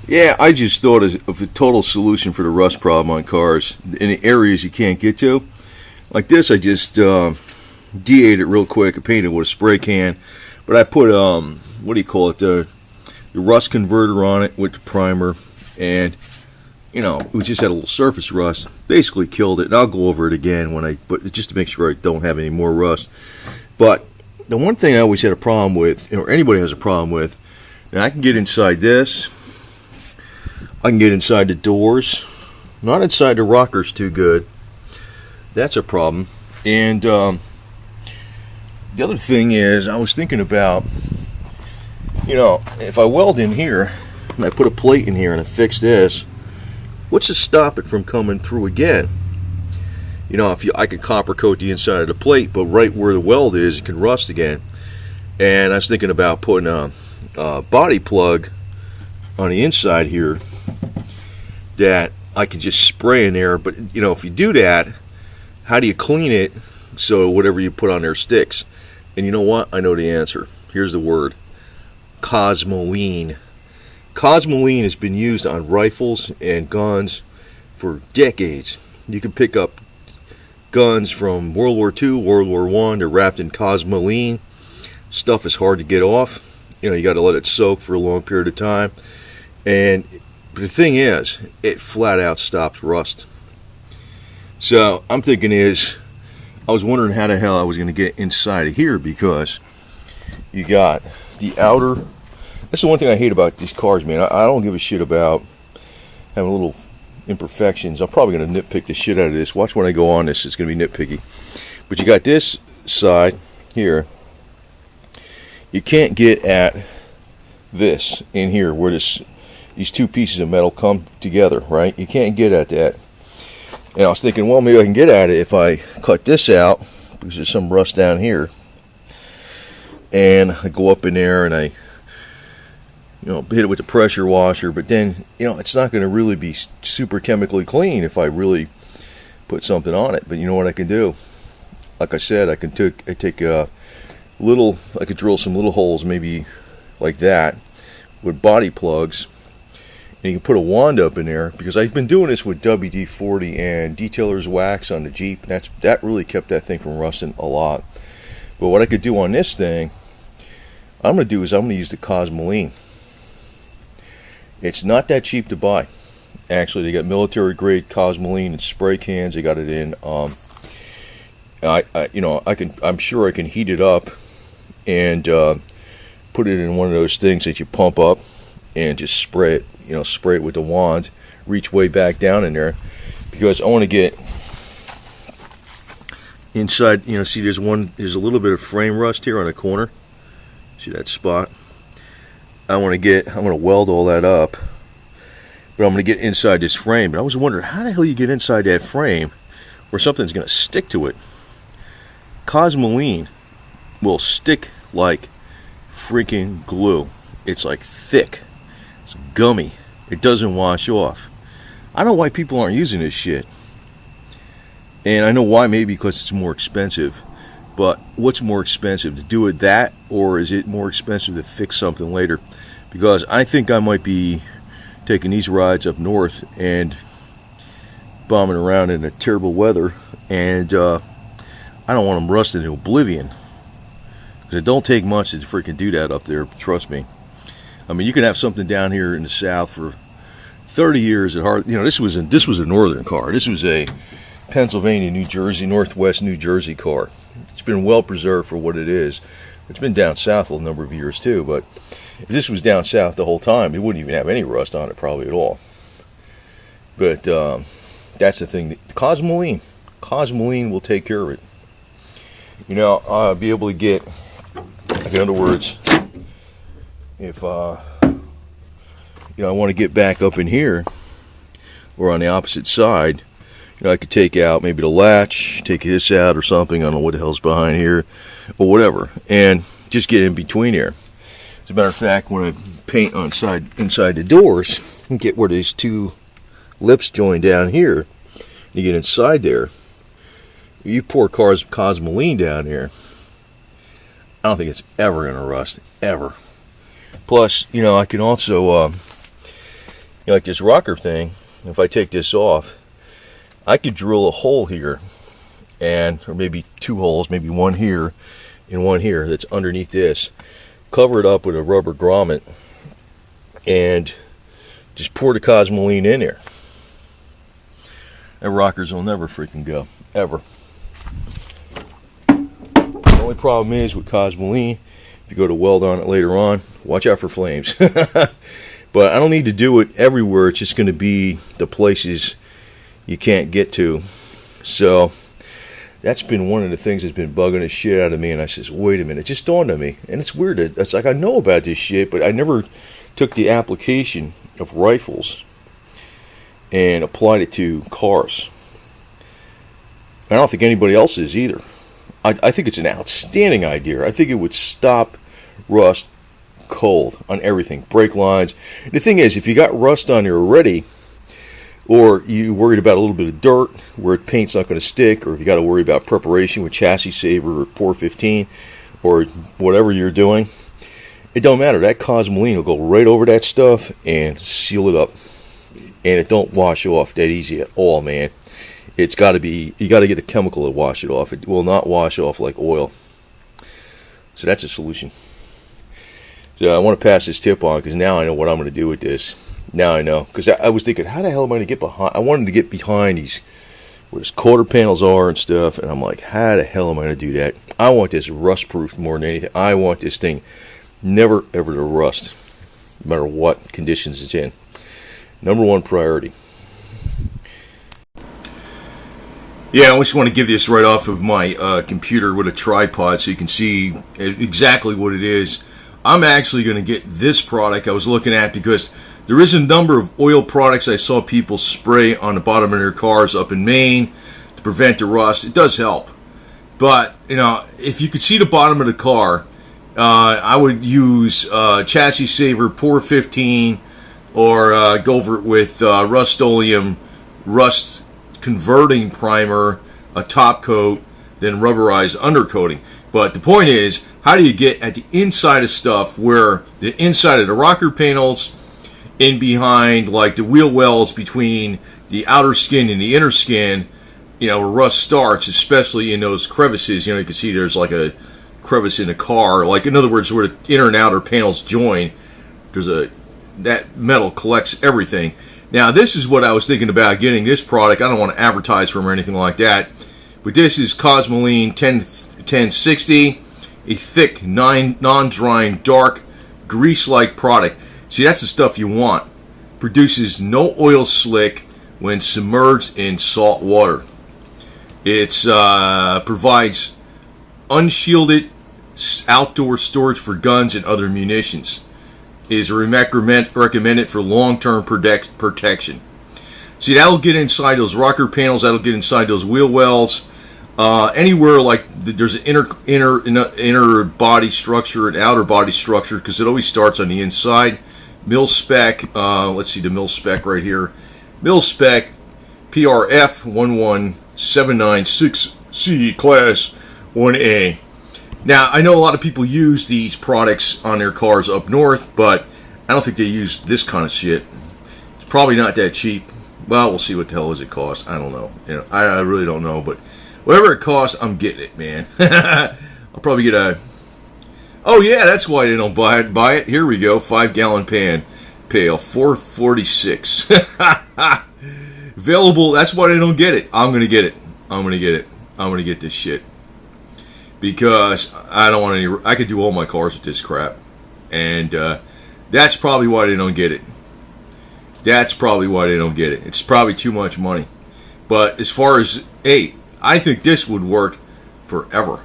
Yeah, I just thought of a total solution for the rust problem on cars in the areas you can't get to. Like this, I just de-ate it real quick. I painted with a spray can, but I put what do you call it? The rust converter on it with the primer, and you know, we just had a little surface rust. Basically killed it, and I'll go over it again but just to make sure I don't have any more rust. But the one thing I always had a problem with, or anybody has a problem with, and I can get inside this. I can get inside the doors, not inside the rockers too good. That's a problem. And the other thing is, I was thinking about, you know, if I weld in here and I put a plate in here and I fix this, what's to stop it from coming through again? You know, I could copper coat the inside of the plate, but right where the weld is, it can rust again. And I was thinking about putting a body plug on the inside here that I can just spray in there. But you know, if you do that, how do you clean it so whatever you put on there sticks? And you know what? I know the answer. Here's the word: Cosmoline. Cosmoline has been used on rifles and guns for decades. You can pick up guns from World War II, World War I. They're wrapped in Cosmoline. Stuff is hard to get off. You know, you got to let it soak for a long period of time. And the thing is, it flat out stops rust. So I'm thinking I was wondering how the hell I was going to get inside of here, because you got the outer. That's the one thing I hate about these cars, man. I don't give a shit about having little imperfections. I'm probably going to nitpick the shit out of this. Watch when I go on this, it's going to be nitpicky. But you got this side here. You can't get at this in here where these two pieces of metal come together, right? You can't get at that. And I was thinking, well, maybe I can get at it if I cut this out, because there's some rust down here. And I go up in there and I, you know, hit it with the pressure washer. But then, you know, it's not going to really be super chemically clean if I really put something on it. But you know what I can do? Like I said, I could drill some little holes, maybe like that, with body plugs. And you can put a wand up in there, because I've been doing this with WD-40 and detailer's wax on the Jeep. That really kept that thing from rusting a lot. But what I could do on this thing, I'm going to use the Cosmoline. It's not that cheap to buy. Actually, they got military grade Cosmoline in spray cans. They got it in. I'm sure I can heat it up and put it in one of those things that you pump up and just spray it. You know, spray it with the wand, reach way back down in there, because I want to get inside. You know, see, there's a little bit of frame rust here on the corner. See that spot? I'm going to weld all that up, but I'm going to get inside this frame. But I was wondering, how the hell you get inside that frame where something's going to stick to it? Cosmoline will stick like freaking glue. It's like thick. It's gummy. It doesn't wash off. I don't know why people aren't using this shit. And I know why, maybe because it's more expensive. But what's more expensive, to do it that, or is it more expensive to fix something later? Because I think I might be taking these rides up north and bombing around in the terrible weather, and I don't want them rusting to oblivion. Because it don't take much to freaking do that up there, trust me. I mean, you can have something down here in the South for 30 years at heart. You know, this was a northern car. This was a Pennsylvania, New Jersey, Northwest New Jersey car. It's been well preserved for what it is. It's been down south a number of years too, but if this was down south the whole time, it wouldn't even have any rust on it probably at all. But that's the thing. Cosmoline will take care of it. You know, I'll be able to get, like, in other words, if I want to get back up in here or on the opposite side, you know, I could take out maybe the latch, take this out or something. I don't know what the hell's behind here or whatever, and just get in between there. As a matter of fact, when I paint inside the doors and get where these two lips join down here, you get inside there, you pour Cosmoline down here, I don't think it's ever going to rust, ever. Plus, you know, I can also, know, like this rocker thing, if I take this off, I could drill a hole here, or maybe 2 holes, maybe one here and one here that's underneath this, cover it up with a rubber grommet, and just pour the Cosmoline in there. And rockers will never freaking go, ever. The only problem is with Cosmoline, if you go to weld on it later on, watch out for flames. But I don't need to do it everywhere. It's just going to be the places you can't get to. So that's been one of the things that's been bugging the shit out of me. And I says, wait a minute, it just dawned on me. And it's weird. It's like I know about this shit, but I never took the application of rifles and applied it to cars. I don't think anybody else is either. I think it's an outstanding idea. I think it would stop rust cold on everything. Brake lines. The thing is, if you got rust on there already, or you're worried about a little bit of dirt where paint's not going to stick, or if you got to worry about preparation with chassis saver or pour 15 or whatever you're doing, it don't matter. That Cosmoline will go right over that stuff and seal it up. And it don't wash off that easy at all, man. It's got to be, you got to get a chemical to wash it off. It will not wash off like oil. So that's a solution. So I want to pass this tip on because now I know what I'm going to do with this. Now I know. Because I was thinking, how the hell am I going to get behind? I wanted to get behind these, where these quarter panels are and stuff. And I'm like, how the hell am I going to do that? I want this rust proof more than anything. I want this thing never ever to rust, no matter what conditions it's in. Number one priority. Yeah, I just want to give this right off of my computer with a tripod so you can see exactly what it is. I'm actually going to get this product I was looking at because there is a number of oil products I saw people spray on the bottom of their cars up in Maine to prevent the rust. It does help. But, you know, if you could see the bottom of the car, I would use chassis saver, pour 15, or go over it with Rust-Oleum rust converting primer, a top coat, then rubberized undercoating. But the point is, how do you get at the inside of stuff where the inside of the rocker panels, in behind like the wheel wells between the outer skin and the inner skin, you know, where rust starts, especially in those crevices. You know, you can see there's like a crevice in the car, like in other words where the inner and outer panels join, there's that metal collects everything. Now this is what I was thinking about getting this product. I don't want to advertise for them or anything like that, but this is Cosmoline 1060, a thick non-drying dark grease-like product. See, that's the stuff you want. Produces no oil slick when submerged in salt water. It provides unshielded outdoor storage for guns and other munitions. Is recommended for long-term protection. See, that'll get inside those rocker panels. That'll get inside those wheel wells. Anywhere like there's an inner body structure and outer body structure, because it always starts on the inside. MIL-SPEC. Let's see the MIL-SPEC right here. MIL-SPEC PRF 11796C Class 1A. Now, I know a lot of people use these products on their cars up north, but I don't think they use this kind of shit. It's probably not that cheap. Well, we'll see what the hell does it cost. I don't know. You know, I really don't know, but whatever it costs, I'm getting it, man. I'll probably get a... Oh, yeah, that's why they don't buy it. Here we go. 5-gallon pail. $4.46. Available. That's why they don't get it. I'm going to get it. I'm going to get this shit. Because I don't want any... I could do all my cars with this crap. And that's probably why they don't get it. It's probably too much money. But as far as... Hey, I think this would work forever.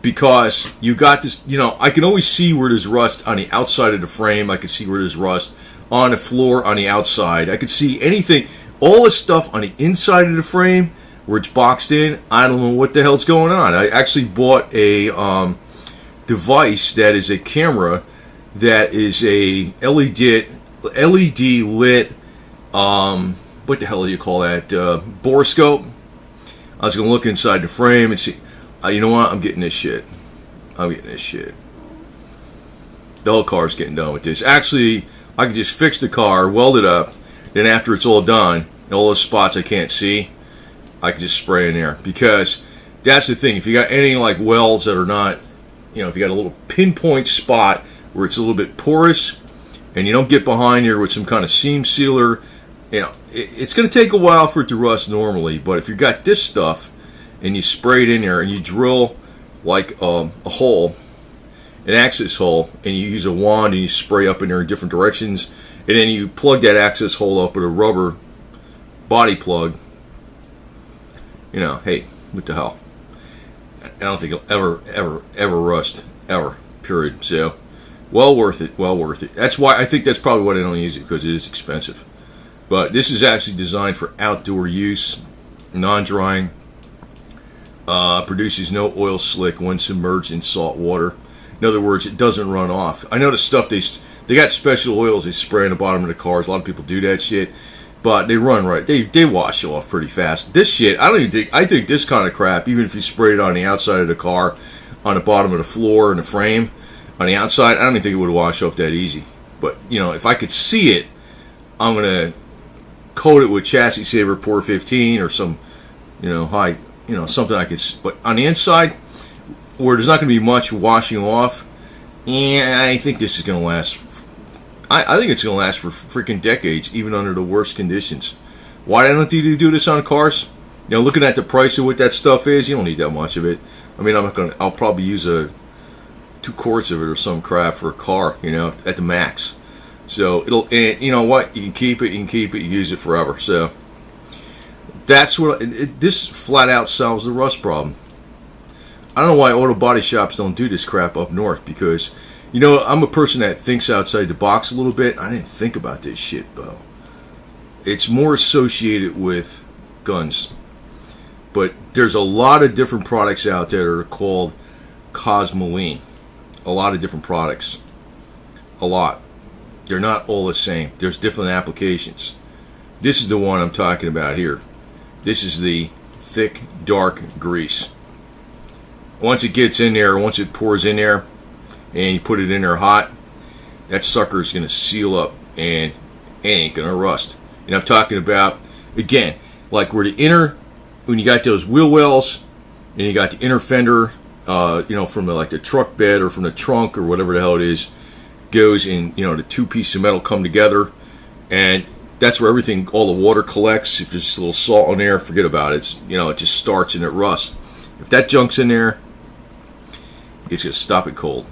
Because you got this... You know, I can always see where there's rust on the outside of the frame. I can see where there's rust on the floor on the outside. I can see anything... All the stuff on the inside of the frame... where it's boxed in, I don't know what the hell's going on. I actually bought a device that is a camera that is a LED lit, what the hell do you call that, borescope. I was going to look inside the frame and see, you know what, I'm getting this shit. The whole car's getting done with this. Actually, I can just fix the car, weld it up, Then after it's all done, and all those spots I can't see, I can just spray in there. Because that's the thing. If you got anything like welds that are not, if you got a little pinpoint spot where it's a little bit porous, and you don't get behind here with some kind of seam sealer, it's going to take a while for it to rust normally. But if you got this stuff and you spray it in there and you drill like a hole, an access hole, and you use a wand and you spray up in there in different directions, and then you plug that access hole up with a rubber body plug, hey, what the hell? I don't think it'll ever rust, ever, period. So, well worth it, well worth it. That's why I think that's probably why they don't use it, because it is expensive. But this is actually designed for outdoor use, non-drying, produces no oil slick when submerged in salt water. In other words, it doesn't run off. I know the stuff they got special oils they spray on the bottom of the cars. A lot of people do that shit, but they run right. They wash off pretty fast. This shit, I think this kind of crap, even if you spray it on the outside of the car, on the bottom of the floor and the frame, on the outside, I don't even think it would wash off that easy. But if I could see it, I'm gonna coat it with chassis saver Pour 15 or some, high, something I could. But on the inside, where there's not going to be much washing off, and I think this is going to last. I think it's going to last for freaking decades, even under the worst conditions. Why don't you do this on cars? Looking at the price of what that stuff is, you don't need that much of it. I mean, I'll probably use 2 quarts of it or some crap for a car, at the max. So and you know what? You can keep it. You use it forever. So that's what this flat out solves the rust problem. I don't know why auto body shops don't do this crap up north, because I'm a person that thinks outside the box a little bit. I didn't think about this shit, though. It's more associated with guns, but there's a lot of different products out there that are called Cosmoline. A lot of different products. A lot. They're not all the same. There's different applications. This is the one I'm talking about here. This is the thick, dark grease. Once it gets in there, once it pours in there, and you put it in there hot, that sucker is going to seal up, and it ain't going to rust. And I'm talking about, again, like where the inner, when you got those wheel wells, and you got the inner fender, from the truck bed or from the trunk or whatever the hell it is, goes in, the 2 pieces of metal come together, and that's where everything, all the water collects. If there's just a little salt on there, forget about it. It just starts and it rusts. If that junk's in there, it's going to stop it cold.